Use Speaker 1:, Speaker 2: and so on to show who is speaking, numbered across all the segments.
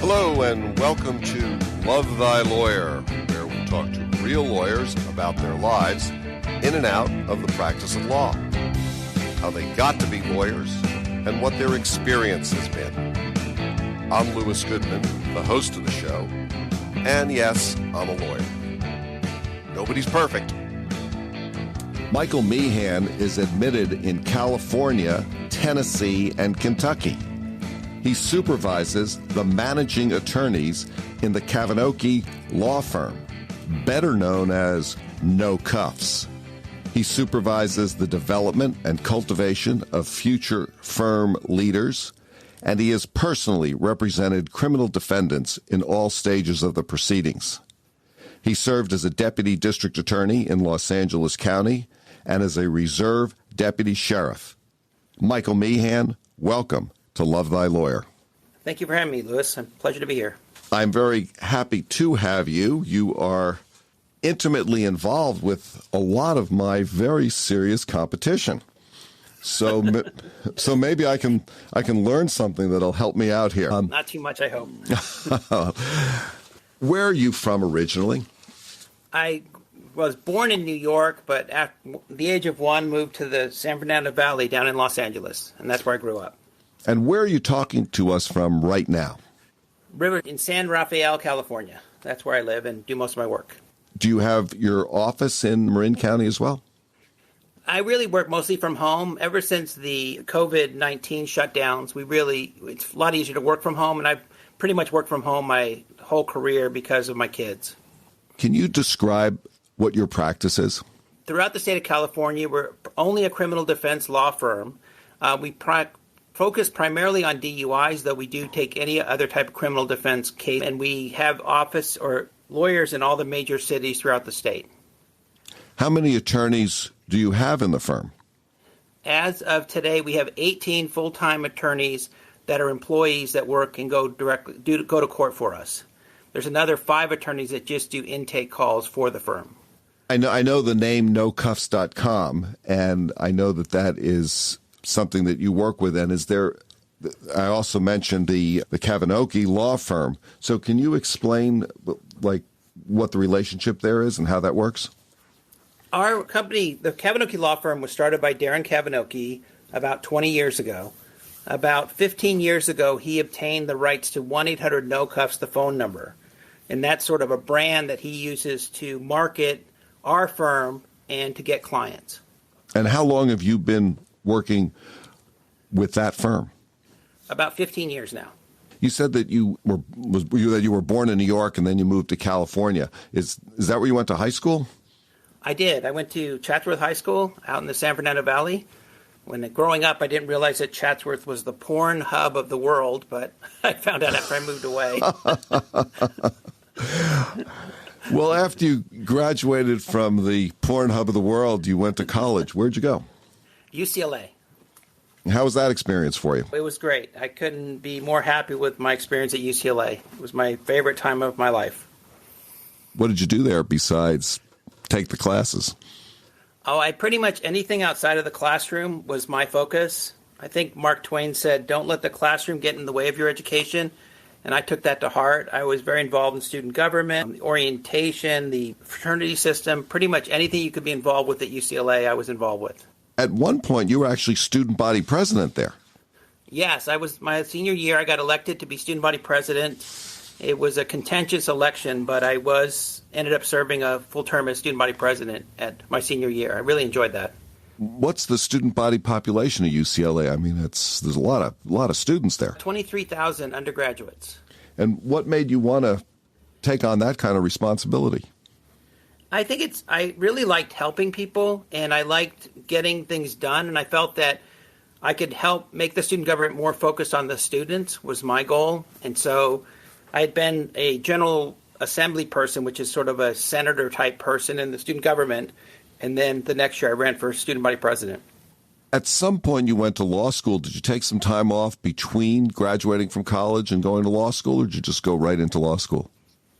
Speaker 1: Hello and welcome to Love Thy Lawyer, where we talk to real lawyers about their lives in and out of the practice of law, how they got to be lawyers, and what their experience has been. I'm Louis Goodman, the host of the show, and yes, I'm a lawyer. Nobody's perfect. Michael.Meehan is admitted in California, Tennessee, and Kentucky. He supervises the managing attorneys in the Kavinoky Law Firm, better known as No Cuffs. He supervises the development and cultivation of future firm leaders, and he has personally represented criminal defendants in all stages of the proceedings. He served as a deputy district attorney in Los Angeles County and as a reserve deputy sheriff. Michael.Meehan, welcome to Love Thy Lawyer.
Speaker 2: Thank you for having me, Louis. It's a pleasure to be here.
Speaker 1: I'm very happy to have you. You are intimately involved with a lot of my very serious competition. So maybe I can learn something that'll help me out here.
Speaker 2: Not too much, I hope.
Speaker 1: Where are you from originally?
Speaker 2: I was born in New York, but at the age of 1, moved to the San Fernando Valley down in Los Angeles, and that's where I grew up.
Speaker 1: And where are you talking to us from right now?
Speaker 2: River in San Rafael, California. That's where I live and do most of my work.
Speaker 1: Do you have your office in Marin County as well?
Speaker 2: I really work mostly from home. Ever since the COVID-19 shutdowns, it's a lot easier to work from home, and I've pretty much worked from home my whole career because of my kids.
Speaker 1: Can you describe what your practice is?
Speaker 2: Throughout the state of California, we're only a criminal defense law firm. We focus primarily on DUIs, though we do take any other type of criminal defense case, and we have office or lawyers in all the major cities throughout the state.
Speaker 1: How many attorneys do you have in the firm?
Speaker 2: As of today, we have 18 full-time attorneys that are employees that work and go to court for us. There's another 5 attorneys that just do intake calls for the firm.
Speaker 1: I know the name nocuffs.com, and I know that is something that you work with. And I also mentioned the Kavinoky Law Firm. So can you explain what the relationship there is and how that works?
Speaker 2: Our company, the Kavinoky Law Firm, was started by Darren Kavinoky about 20 years ago. About 15 years ago, he obtained the rights to 1-800-NO-CUFFS, the phone number. And that's sort of a brand that he uses to market our firm and to get clients. And how long have you been working with that firm? About 15 years now.
Speaker 1: You said that you were born in New York and then you moved to California. Is that where you went to high school?
Speaker 2: I did. I went to Chatsworth High School out in the San Fernando Valley. Growing up, I didn't realize that Chatsworth was the porn hub of the world, but I found out after I moved away.
Speaker 1: Well, after you graduated from the porn hub of the world, you went to college. Where'd you go?
Speaker 2: UCLA.
Speaker 1: How was that experience for you?
Speaker 2: It was great. I couldn't be more happy with my experience at UCLA. It was my favorite time of my life.
Speaker 1: What did you do there besides take the classes?
Speaker 2: Oh, I pretty much anything outside of the classroom was my focus. I think Mark Twain said, "Don't let the classroom get in the way of your education." And I took that to heart. I was very involved in student government, the orientation, the fraternity system, pretty much anything you could be involved with at UCLA, I was involved with.
Speaker 1: At one point, you were actually student body president there.
Speaker 2: Yes, I was. My senior year, I got elected to be student body president. It was a contentious election, but I ended up serving a full term as student body president at my senior year. I really enjoyed that.
Speaker 1: What's the student body population at UCLA? I mean, there's a lot of students there.
Speaker 2: 23,000 undergraduates.
Speaker 1: And what made you want to take on that kind of responsibility?
Speaker 2: I really liked helping people, and I liked getting things done, and I felt that I could help make the student government more focused on the students was my goal. And so I had been a general assembly person, which is sort of a senator type person in the student government. And then the next year I ran for student body president.
Speaker 1: At some point you went to law school. Did you take some time off between graduating from college and going to law school, or did you just go right into law school?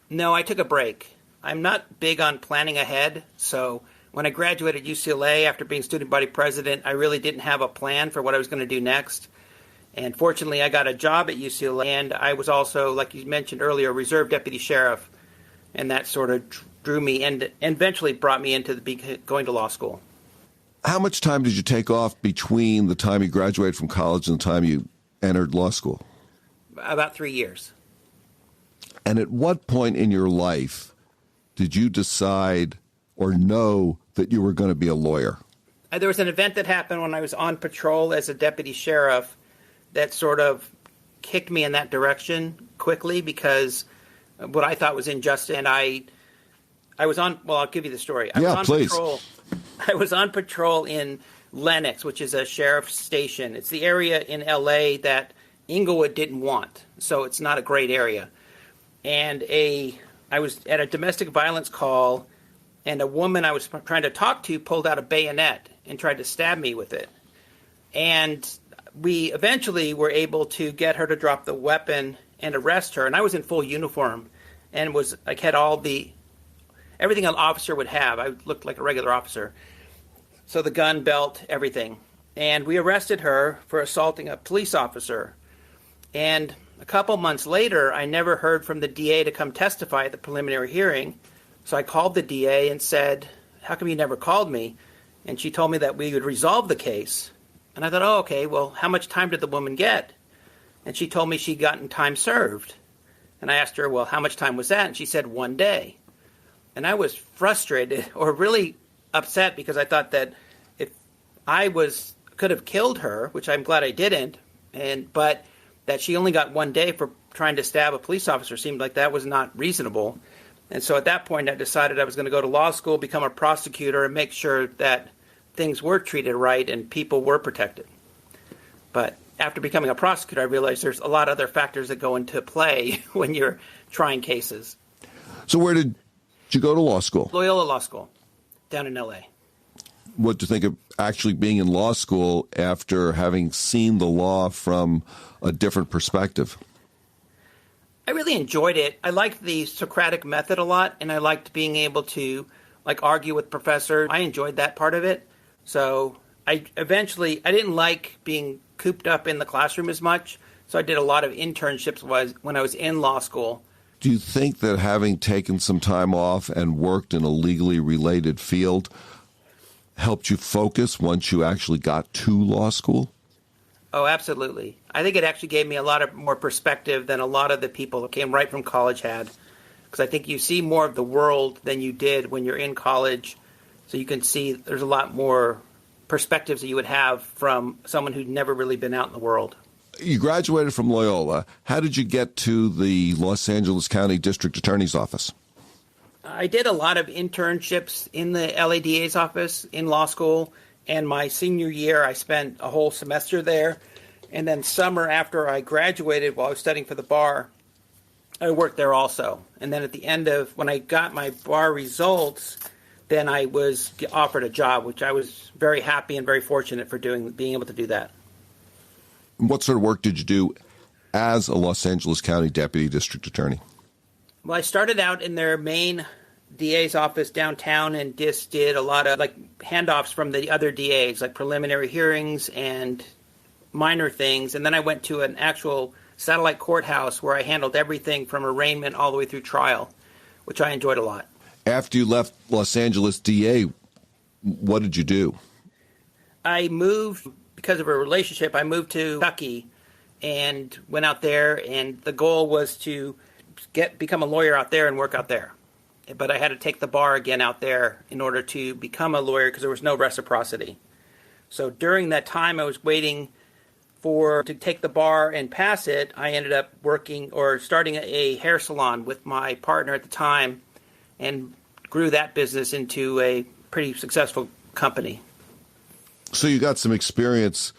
Speaker 2: No, I took a break. I'm not big on planning ahead. So when I graduated UCLA after being student body president, I really didn't have a plan for what I was going to do next. And fortunately, I got a job at UCLA, and I was also, like you mentioned earlier, a reserve deputy sheriff, and that sort of drew me and eventually brought me into going to law school.
Speaker 1: How much time did you take off between the time you graduated from college and the time you entered law school?
Speaker 2: About 3 years.
Speaker 1: And at what point in your life did you decide or know that you were going to be a lawyer?
Speaker 2: There was an event that happened when I was on patrol as a deputy sheriff that sort of kicked me in that direction quickly because what I thought was injustice. And I was on, well, I'll give you the story. I was on patrol in Lenox, which is a sheriff's station. It's the area in L.A. that Inglewood didn't want, so it's not a great area. And I was at a domestic violence call, and a woman I was trying to talk to pulled out a bayonet and tried to stab me with it. And we eventually were able to get her to drop the weapon and arrest her. And I was in full uniform and had everything an officer would have. I looked like a regular officer. So the gun, belt, everything. And we arrested her for assaulting a police officer. And a couple months later, I never heard from the DA to come testify at the preliminary hearing. So I called the DA and said, "How come you never called me?" And she told me that we would resolve the case. And I thought, oh, okay, well, how much time did the woman get? And she told me she'd gotten time served. And I asked her, well, how much time was that? And she said 1 day. And I was frustrated or really upset because I thought that if I could have killed her, which I'm glad I didn't, but that she only got 1 day for trying to stab a police officer seemed like that was not reasonable. And so at that point, I decided I was going to go to law school, become a prosecutor, and make sure that things were treated right and people were protected. But after becoming a prosecutor, I realized there's a lot of other factors that go into play when you're trying cases.
Speaker 1: So where did you go to law school?
Speaker 2: Loyola Law School, down in L.A.
Speaker 1: What do you think of actually being in law school after having seen the law from a different perspective?
Speaker 2: I really enjoyed it. I liked the Socratic method a lot, and I liked being able to argue with professors. I enjoyed that part of it. So I didn't like being cooped up in the classroom as much, so I did a lot of internships when I was in law school.
Speaker 1: Do you think that having taken some time off and worked in a legally related field helped you focus once you actually got to law school?
Speaker 2: Oh, absolutely. I think it actually gave me a lot of more perspective than a lot of the people that came right from college had. Because I think you see more of the world than you did when you're in college. So you can see there's a lot more perspectives that you would have from someone who'd never really been out in the world.
Speaker 1: You graduated from Loyola. How did you get to the Los Angeles County District Attorney's Office?
Speaker 2: I did a lot of internships in the LADA's office in law school. And my senior year, I spent a whole semester there. And then summer after I graduated, while I was studying for the bar, I worked there also. And then at the end of when I got my bar results, then I was offered a job, which I was very happy and very fortunate for being able to do that.
Speaker 1: What sort of work did you do as a Los Angeles County Deputy District Attorney?
Speaker 2: Well, I started out in their main DA's office downtown and just did a lot of handoffs from the other DAs, like preliminary hearings and minor things. And then I went to an actual satellite courthouse where I handled everything from arraignment all the way through trial, which I enjoyed a lot.
Speaker 1: After you left Los Angeles DA, what did you do?
Speaker 2: I moved, because of a relationship, I moved to Kentucky and went out there, and the goal was to become a lawyer out there and work out there. But I had to take the bar again out there in order to become a lawyer because there was no reciprocity. So during that time I was waiting to take the bar and pass it, I ended up starting a hair salon with my partner at the time and grew that business into a pretty successful company.
Speaker 1: So you got some experience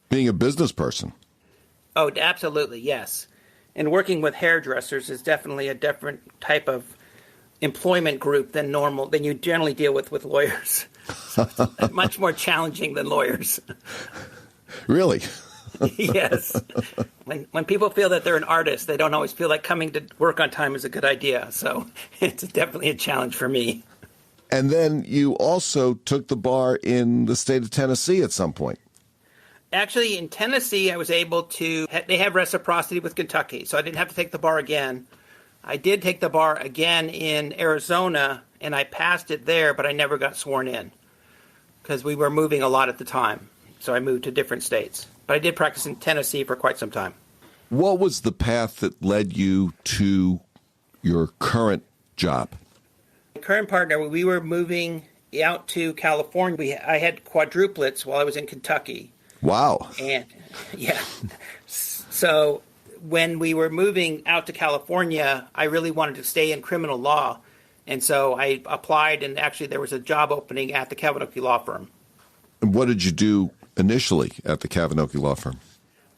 Speaker 1: being a business person.
Speaker 2: Oh, absolutely, yes. And working with hairdressers is definitely a different type of employment group than you generally deal with lawyers. So it's much more challenging than lawyers.
Speaker 1: Really?
Speaker 2: Yes. When people feel that they're an artist, they don't always feel like coming to work on time is a good idea. So it's definitely a challenge for me. And
Speaker 1: then you also took the bar in the state of Tennessee at some point.
Speaker 2: Actually, in Tennessee, I was able to, they have reciprocity with Kentucky, so I didn't have to take the bar again. I did take the bar again in Arizona, and I passed it there, but I never got sworn in because we were moving a lot at the time. So I moved to different states. But I did practice in Tennessee for quite some time.
Speaker 1: What was the path that led you to your current job?
Speaker 2: My current partner, we were moving out to California. I had quadruplets while I was in Kentucky.
Speaker 1: Wow.
Speaker 2: And yeah. So when we were moving out to California, I really wanted to stay in criminal law. And so I applied, and actually there was a job opening at the Kavinoky Law Firm.
Speaker 1: And what did you do initially at the Kavinoky Law Firm?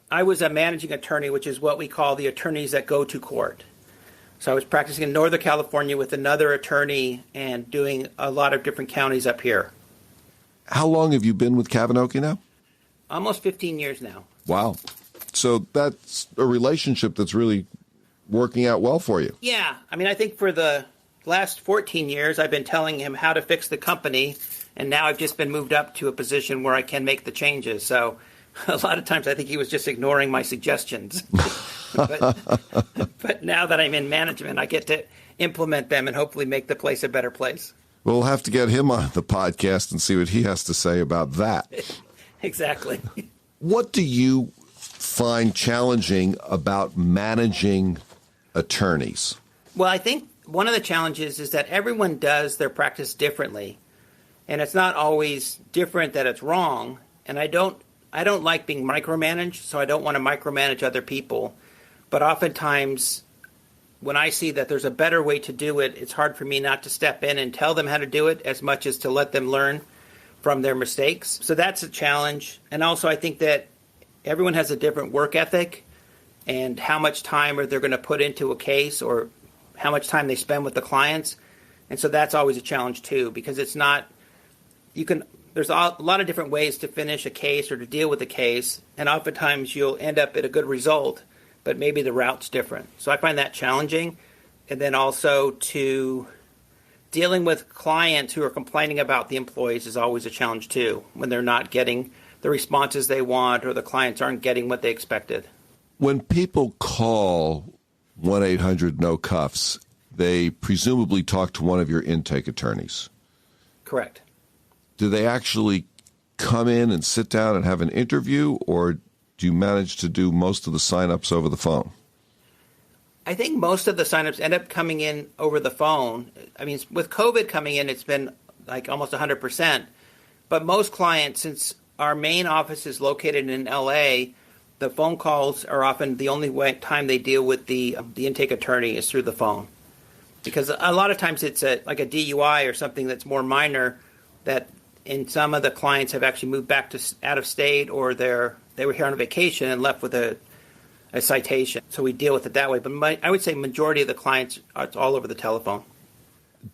Speaker 2: I was a managing attorney, which is what we call the attorneys that go to court. So I was practicing in Northern California with another attorney and doing a lot of different counties up here.
Speaker 1: How long have you been with Kavinoky now?
Speaker 2: Almost 15 years now.
Speaker 1: Wow. So that's a relationship that's really working out well for you.
Speaker 2: Yeah. I mean, I think for the last 14 years, I've been telling him how to fix the company, and now I've just been moved up to a position where I can make the changes. So a lot of times I think he was just ignoring my suggestions. But now that I'm in management, I get to implement them and hopefully make the place a better place.
Speaker 1: We'll have to get him on the podcast and see what he has to say about that.
Speaker 2: Exactly.
Speaker 1: What do you find challenging about managing attorneys?
Speaker 2: Well, I think one of the challenges is that everyone does their practice differently. And it's not always different that it's wrong. And I don't like being micromanaged, so I don't want to micromanage other people. But oftentimes, when I see that there's a better way to do it, it's hard for me not to step in and tell them how to do it as much as to let them learn from their mistakes. So that's a challenge. And also, I think that everyone has a different work ethic, and how much time are they going to put into a case, or how much time they spend with the clients. And so that's always a challenge too, because it's not, there's a lot of different ways to finish a case or to deal with a case, and oftentimes you'll end up at a good result, but maybe the route's different. So I find that challenging. And then also to dealing with clients who are complaining about the employees is always a challenge too, when they're not getting the responses they want or the clients aren't getting what they expected.
Speaker 1: When people call 1-800-NO-CUFFS, they presumably talk to one of your intake attorneys.
Speaker 2: Correct.
Speaker 1: Do they actually come in and sit down and have an interview, or do you manage to do most of the sign-ups over the phone?
Speaker 2: I think most of the sign-ups end up coming in over the phone. I mean, with COVID coming in, it's been like almost 100%. But most clients, since our main office is located in LA, the phone calls are often the only time they deal with the intake attorney is through the phone. Because a lot of times it's like a DUI or something that's more minor, that in some of the clients have actually moved back to out of state, or they were here on a vacation and left with a citation. So we deal with it that way. But I would say majority of the clients, it's all over the telephone.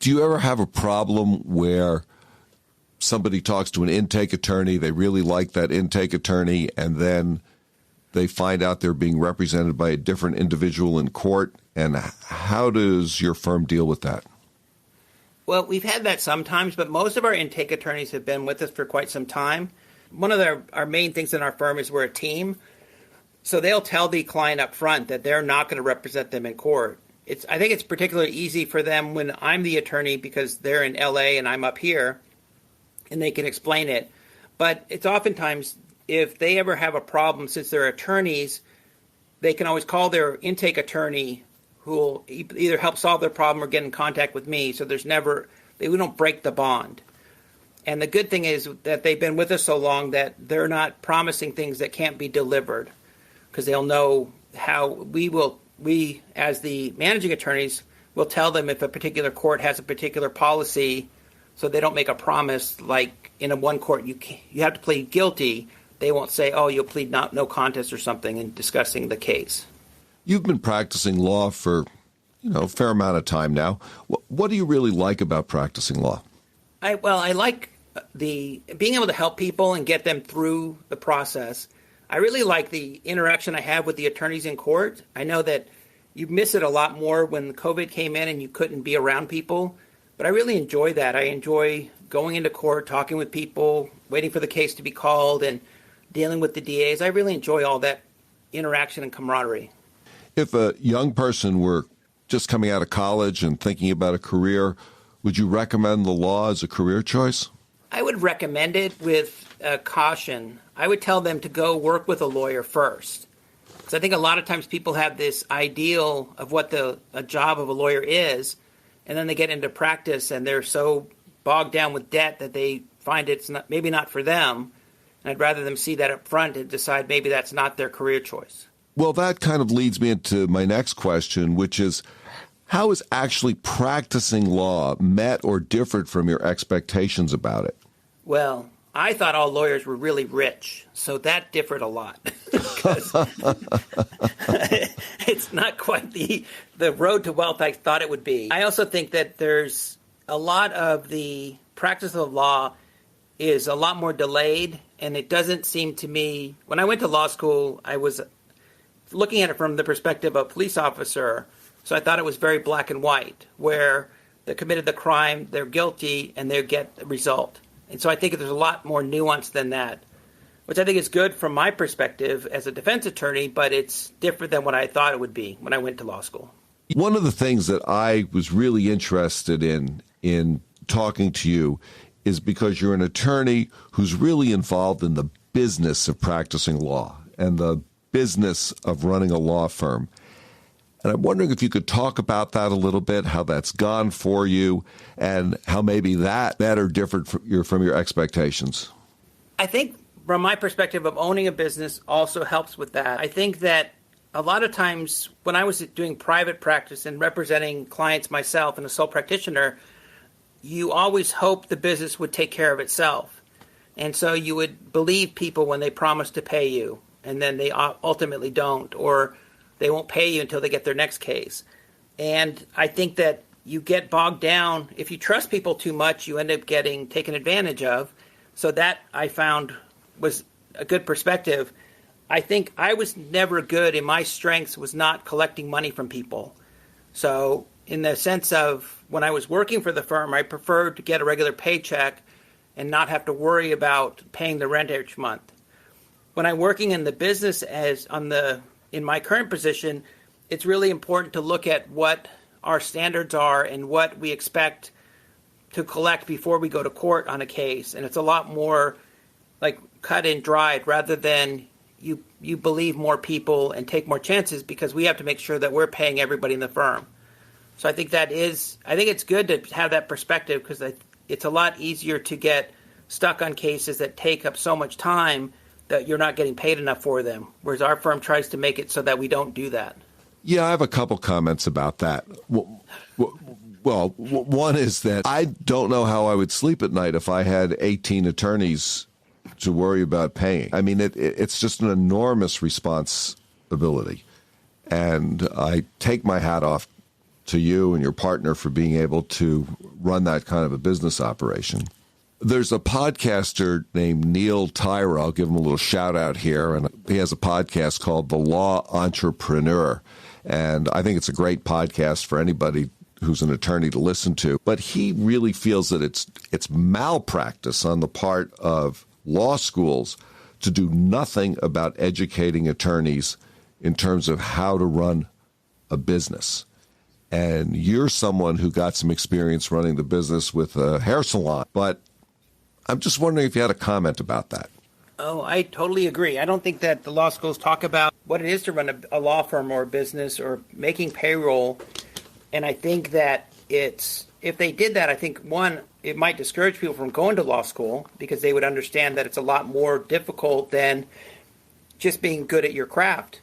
Speaker 1: Do you ever have a problem where somebody talks to an intake attorney, they really like that intake attorney, and then they find out they're being represented by a different individual in court? And how does your firm deal with that?
Speaker 2: Well, we've had that sometimes, but most of our intake attorneys have been with us for quite some time. One of our main things in our firm is we're a team. So they'll tell the client up front that they're not going to represent them in court. I think it's particularly easy for them when I'm the attorney, because they're in LA and I'm up here, and they can explain it. But it's oftentimes, if they ever have a problem, since they're attorneys, they can always call their intake attorney, who will either help solve their problem or get in contact with me. So we don't break the bond. And the good thing is that they've been with us so long that they're not promising things that can't be delivered, because they'll know how we as the managing attorneys will tell them if a particular court has a particular policy, so they don't make a promise like in one court you have to plead guilty. They won't say, oh, you'll plead no contest or something in discussing the case.
Speaker 1: You've been practicing law for a fair amount of time now. What do you really like about practicing law?
Speaker 2: I like being able to help people and get them through the process. I really like the interaction I have with the attorneys in court. I know that you miss it a lot more when COVID came in and you couldn't be around people, but I really enjoy that. I enjoy going into court, talking with people, waiting for the case to be called, and dealing with the DAs. I really enjoy all that interaction and camaraderie.
Speaker 1: If a young person were just coming out of college and thinking about a career, would you recommend the law as a career choice?
Speaker 2: I would recommend it with caution. I would tell them to go work with a lawyer first. Because I think a lot of times people have this ideal of what a job of a lawyer is, and then they get into practice and they're so bogged down with debt that they find it's maybe not for them. And I'd rather them see that up front and decide maybe that's not their career choice.
Speaker 1: Well, that kind of leads me into my next question, which is, how is actually practicing law met or different from your expectations about it?
Speaker 2: Well, I thought all lawyers were really rich, so that differed a lot. It's not quite the road to wealth I thought it would be. I also think that there's a lot of the practice of law is a lot more delayed, and it doesn't seem to me, when I went to law school, I was looking at it from the perspective of a police officer, so I thought it was very black and white, where they committed the crime, they're guilty, and they get the result. And so I think there's a lot more nuance than that, which I think is good from my perspective as a defense attorney, but it's different than what I thought it would be when I went to law school.
Speaker 1: One of the things that I was really interested in talking to you is because you're an attorney who's really involved in the business of practicing law and the business of running a law firm. And I'm wondering if you could talk about that a little bit, how that's gone for you, and how maybe that or different from your expectations.
Speaker 2: I think from my perspective of owning a business also helps with that. I think that a lot of times when I was doing private practice and representing clients myself and a sole practitioner, you always hope the business would take care of itself. And so you would believe people when they promise to pay you, and then they ultimately don't, or they won't pay you until they get their next case. And I think that you get bogged down. If you trust people too much, you end up getting taken advantage of. So that I found was a good perspective. I think I was never good, and my strengths was not collecting money from people. So in the sense of when I was working for the firm, I preferred to get a regular paycheck and not have to worry about paying the rent each month. When I'm working in the business in my current position, it's really important to look at what our standards are and what we expect to collect before we go to court on a case. And it's a lot more like cut and dried rather than you believe more people and take more chances, because we have to make sure that we're paying everybody in the firm. So I think it's good to have that perspective, because it's a lot easier to get stuck on cases that take up so much time that you're not getting paid enough for them, whereas our firm tries to make it so that we don't do that.
Speaker 1: Yeah, I have a couple comments about that. Well, one is that I don't know how I would sleep at night if I had 18 attorneys to worry about paying. I mean, it's just an enormous responsibility. And I take my hat off to you and your partner for being able to run that kind of a business operation. There's a podcaster named Neil Tyra. I'll give him a little shout out here. And he has a podcast called The Law Entrepreneur. And I think it's a great podcast for anybody who's an attorney to listen to. But he really feels that it's malpractice on the part of law schools to do nothing about educating attorneys in terms of how to run a business. And you're someone who got some experience running the business with a hair salon. But I'm just wondering if you had a comment about that.
Speaker 2: Oh, I totally agree. I don't think that the law schools talk about what it is to run a law firm or a business or making payroll. And I think that if they did that, I think, one, it might discourage people from going to law school, because they would understand that it's a lot more difficult than just being good at your craft,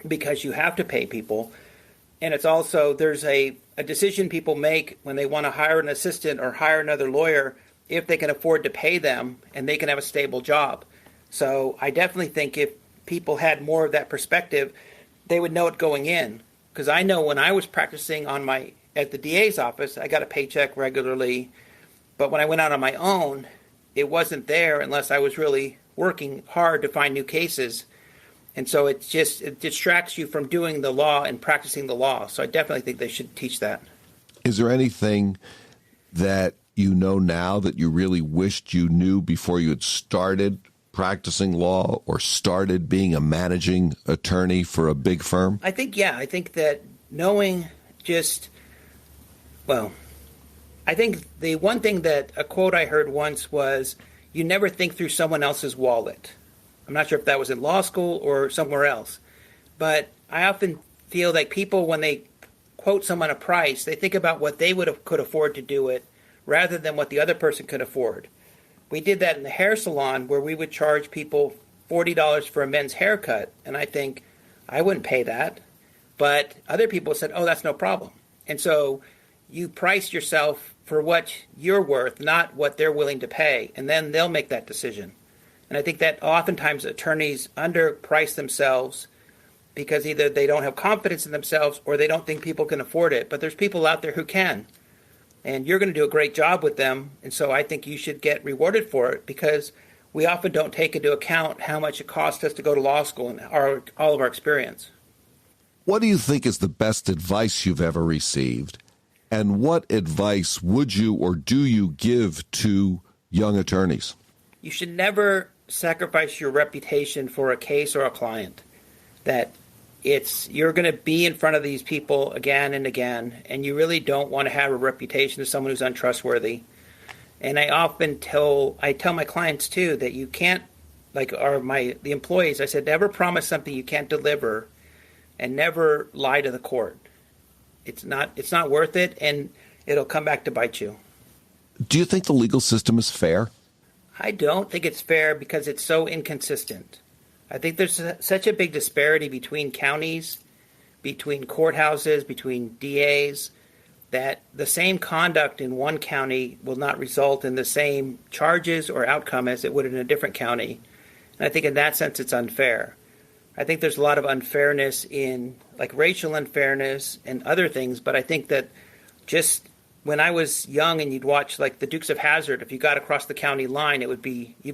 Speaker 2: because you have to pay people. And it's also, there's a decision people make when they want to hire an assistant or hire another lawyer, if they can afford to pay them and they can have a stable job. So I definitely think if people had more of that perspective, they would know it going in. Because I know when I was practicing at the DA's office, I got a paycheck regularly. But when I went out on my own, it wasn't there unless I was really working hard to find new cases. And so it distracts you from doing the law and practicing the law. So I definitely think they should teach that.
Speaker 1: Is there anything that you know now that you really wished you knew before you had started practicing law or started being a managing attorney for a big firm?
Speaker 2: I think that knowing I think the one thing that a quote I heard once was, you never think through someone else's wallet. I'm not sure if that was in law school or somewhere else. But I often feel like people, when they quote someone a price, they think about what they could afford to do it rather than what the other person could afford. We did that in the hair salon where we would charge people $40 for a men's haircut. And I think, I wouldn't pay that. But other people said, oh, that's no problem. And so you price yourself for what you're worth, not what they're willing to pay. And then they'll make that decision. And I think that oftentimes attorneys underprice themselves because either they don't have confidence in themselves or they don't think people can afford it. But there's people out there who can. And you're going to do a great job with them. And so I think you should get rewarded for it because we often don't take into account how much it costs us to go to law school and all of our experience.
Speaker 1: What do you think is the best advice you've ever received? And what advice would you or do you give to young attorneys? You
Speaker 2: should never sacrifice your reputation for a case or a client. That you're going to be in front of these people again and again, and you really don't want to have a reputation as someone who's untrustworthy. And I often tell my clients too that you can't, the employees, I said, never promise something you can't deliver, and never lie to the court. It's not worth it, and it'll come back to bite you.
Speaker 1: Do you think the legal system is fair?
Speaker 2: I don't think it's fair because it's so inconsistent. I think there's such a big disparity between counties, between courthouses, between DAs, that the same conduct in one county will not result in the same charges or outcome as it would in a different county. And I think in that sense it's unfair. I think there's a lot of unfairness in racial unfairness and other things, but I think that just when I was young and you'd watch the Dukes of Hazzard, if you got across the county line, you'd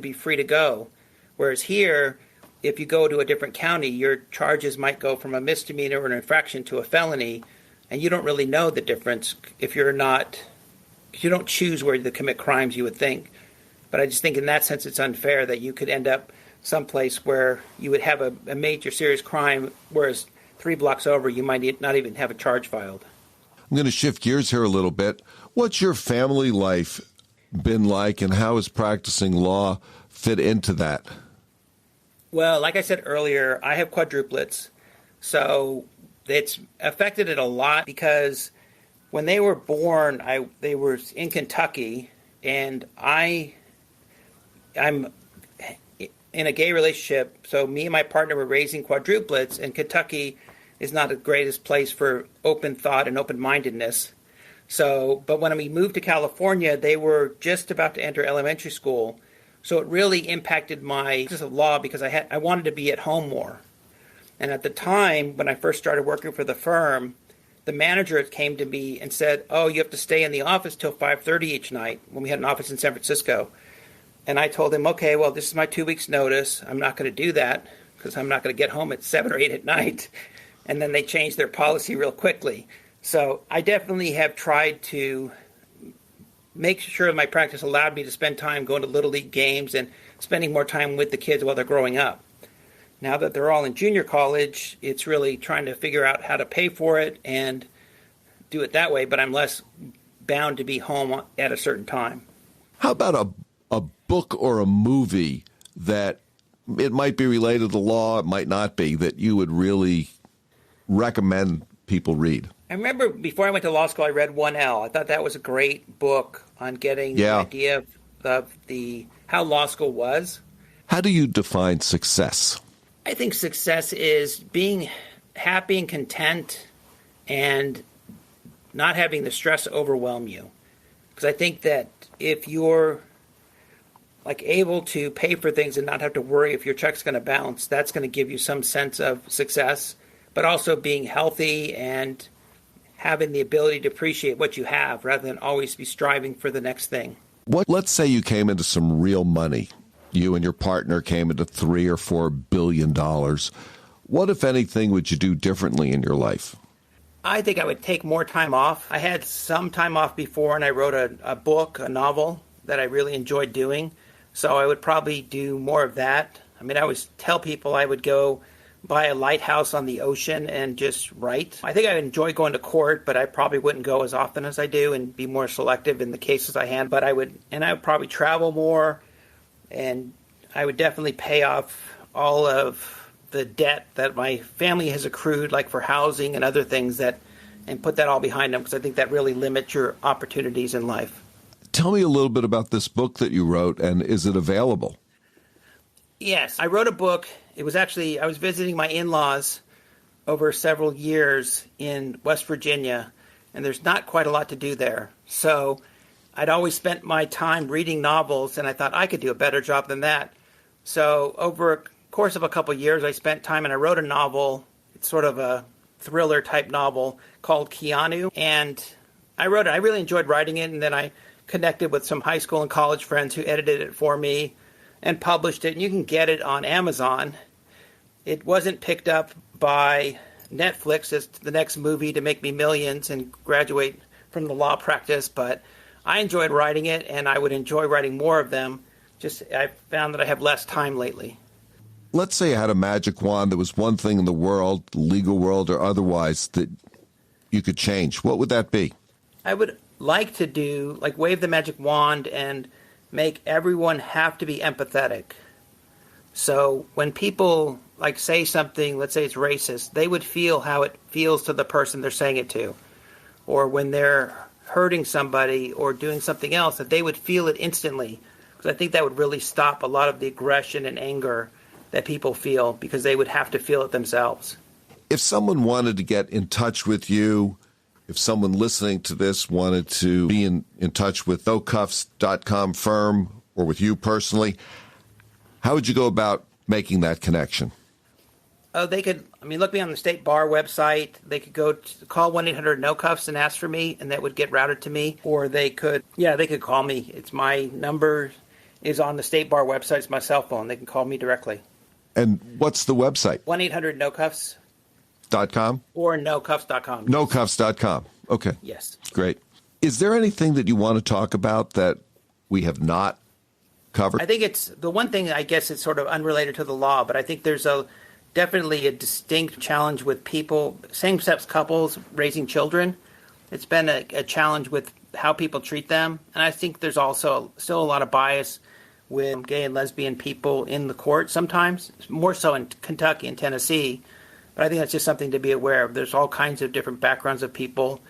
Speaker 2: be free to go. Whereas here, if you go to a different county, your charges might go from a misdemeanor or an infraction to a felony, and you don't really know the difference if you don't choose where to commit crimes, you would think. But I just think in that sense it's unfair that you could end up someplace where you would have a major serious crime, whereas 3 blocks over you might not even have a charge filed.
Speaker 1: I'm going to shift gears here a little bit. What's your family life been like, and how has practicing law fit into that?
Speaker 2: Well, like I said earlier, I have quadruplets, so it's affected it a lot because when they were born, they were in Kentucky, and I'm in a gay relationship, so me and my partner were raising quadruplets, and Kentucky is not the greatest place for open thought and open-mindedness. But when we moved to California, they were just about to enter elementary school, so it really impacted my practice of law because I wanted to be at home more. And at the time, when I first started working for the firm, the manager came to me and said, oh, you have to stay in the office till 5:30 each night, when we had an office in San Francisco. And I told him, okay, well, this is my 2 weeks' notice. I'm not going to do that because I'm not going to get home at 7 or 8 at night. And then they changed their policy real quickly. So I definitely have tried to make sure my practice allowed me to spend time going to Little League games and spending more time with the kids while they're growing up. Now that they're all in junior college, it's really trying to figure out how to pay for it and do it that way, but I'm less bound to be home at a certain time.
Speaker 1: How about a book or a movie that it might be related to law, it might not be, that you would really recommend people read?
Speaker 2: I remember before I went to law school, I read 1L. I thought that was a great book on getting the idea of how law school was.
Speaker 1: How do you define success?
Speaker 2: I think success is being happy and content and not having the stress overwhelm you. Because I think that if you're able to pay for things and not have to worry if your check's going to bounce, that's going to give you some sense of success. But also being healthy and having the ability to appreciate what you have rather than always be striving for the next thing.
Speaker 1: Let's say you came into some real money. You and your partner came into $3 or $4 billion. What, if anything, would you do differently in your life?
Speaker 2: I think I would take more time off. I had some time off before, and I wrote a book, a novel, that I really enjoyed doing. So I would probably do more of that. I mean, I always tell people I would go buy a lighthouse on the ocean and just write. I think I enjoy going to court, but I probably wouldn't go as often as I do and be more selective in the cases I handle. But I would probably travel more, and I would definitely pay off all of the debt that my family has accrued, like for housing and other things, and put that all behind them, because I think that really limits your opportunities in life.
Speaker 1: Tell me a little bit about this book that you wrote, and is it available?
Speaker 2: Yes, I wrote a book. It was actually, I was visiting my in-laws over several years in West Virginia, and there's not quite a lot to do there. So I'd always spent my time reading novels, and I thought I could do a better job than that. So over a course of a couple of years, I spent time and I wrote a novel. It's sort of a thriller type novel called Keanu, and I wrote it. I really enjoyed writing it, and then I connected with some high school and college friends who edited it for me and published it, and you can get it on Amazon. It wasn't picked up by Netflix as the next movie to make me millions and graduate from the law practice, but I enjoyed writing it, and I would enjoy writing more of them. Just I found that I have less time lately.
Speaker 1: Let's say I had a magic wand. There was one thing in the world, legal world or otherwise, that you could change. What would that be?
Speaker 2: I would like to wave the magic wand and make everyone have to be empathetic. So when people say something, let's say it's racist, they would feel how it feels to the person they're saying it to. Or when they're hurting somebody or doing something else, that they would feel it instantly. Because I think that would really stop a lot of the aggression and anger that people feel, because they would have to feel it themselves.
Speaker 1: If someone wanted to get in touch with you, if someone listening to this wanted to be in touch with nocuffs.com firm or with you personally, how would you go about making that connection?
Speaker 2: Oh, they could, look me on the State Bar website. They could call 1-800-NO-CUFFS and ask for me, and that would get routed to me. Or they could call me. It's my number is on the State Bar website. It's my cell phone. They can call me directly.
Speaker 1: And what's the website?
Speaker 2: 1-800-NO-CUFFS.
Speaker 1: .com?
Speaker 2: Or nocuffs.com.
Speaker 1: Nocuffs.com. Okay.
Speaker 2: Yes.
Speaker 1: Great. Is there anything that you want to talk about that we have not covered?
Speaker 2: I think it's the one thing, I guess it's sort of unrelated to the law, but I think there's definitely a distinct challenge with people, same-sex couples raising children. It's been a challenge with how people treat them. And I think there's also still a lot of bias with gay and lesbian people in the court sometimes, more so in Kentucky and Tennessee. But I think that's just something to be aware of. There's all kinds of different backgrounds of people.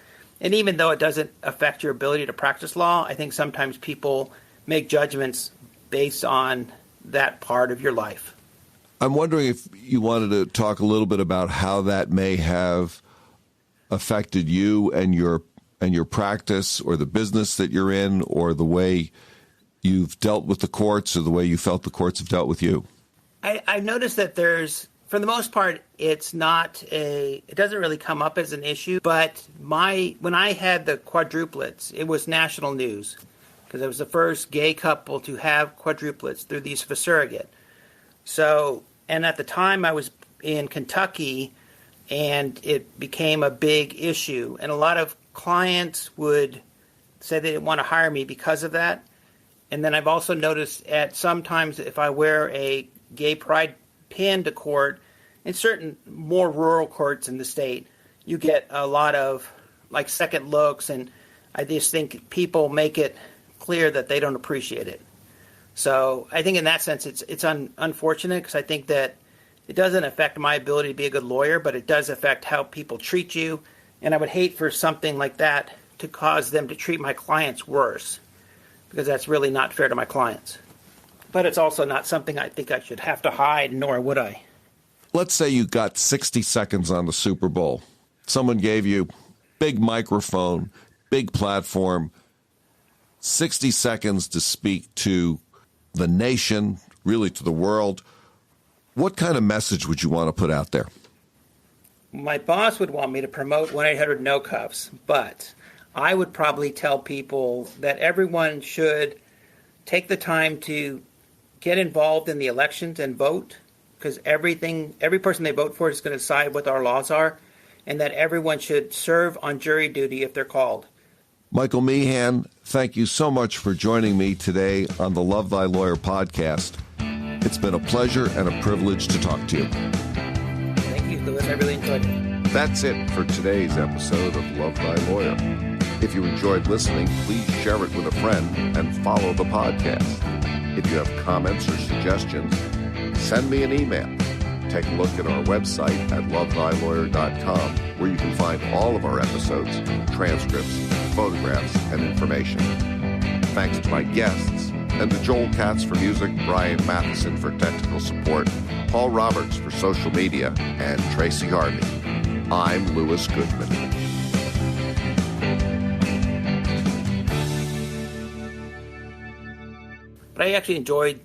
Speaker 2: And even though it doesn't affect your ability to practice law, I think sometimes people make judgments based on that part of your life.
Speaker 1: I'm wondering if you wanted to talk a little bit about how that may have affected you and your practice, or the business that you're in, or the way you've dealt with the courts, or the way you felt the courts have dealt with you.
Speaker 2: I've noticed that for the most part, it doesn't really come up as an issue. But when I had the quadruplets, it was national news, because I was the first gay couple to have quadruplets through the use of a surrogate. So, and at the time I was in Kentucky, and it became a big issue. And a lot of clients would say they didn't want to hire me because of that. And then I've also noticed sometimes if I wear a gay pride pin to court, in certain more rural courts in the state, you get a lot of second looks, and I just think people make it clear that they don't appreciate it. So I think in that sense it's unfortunate, because I think that it doesn't affect my ability to be a good lawyer, but it does affect how people treat you, and I would hate for something like that to cause them to treat my clients worse, because that's really not fair to my clients. But it's also not something I think I should have to hide, nor would I.
Speaker 1: Let's say you got 60 seconds on the Super Bowl. Someone gave you big microphone, big platform, 60 seconds to speak to the nation, really to the world. What kind of message would you want to put out there?
Speaker 2: My boss would want me to promote 1-800-NO-CUFFS, but I would probably tell people that everyone should take the time to get involved in the elections and vote, because every person they vote for is going to decide what our laws are, and that everyone should serve on jury duty if they're called.
Speaker 1: Michael.Meehan, thank you so much for joining me today on the Love Thy Lawyer podcast. It's been a pleasure and a privilege to talk to you.
Speaker 2: Thank you, Louis. I really enjoyed it.
Speaker 1: That's it for today's episode of Love Thy Lawyer. If you enjoyed listening, please share it with a friend and follow the podcast. If you have comments or suggestions, send me an email. Take a look at our website at lovethylawyer.com, where you can find all of our episodes, transcripts, photographs, and information. Thanks to my guests, and to Joel Katz for music, Brian Matheson for technical support, Paul Roberts for social media, and Tracy Harvey. I'm Louis Goodman.
Speaker 2: But I actually enjoyed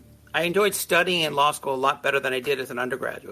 Speaker 2: studying in law school a lot better than I did as an undergraduate.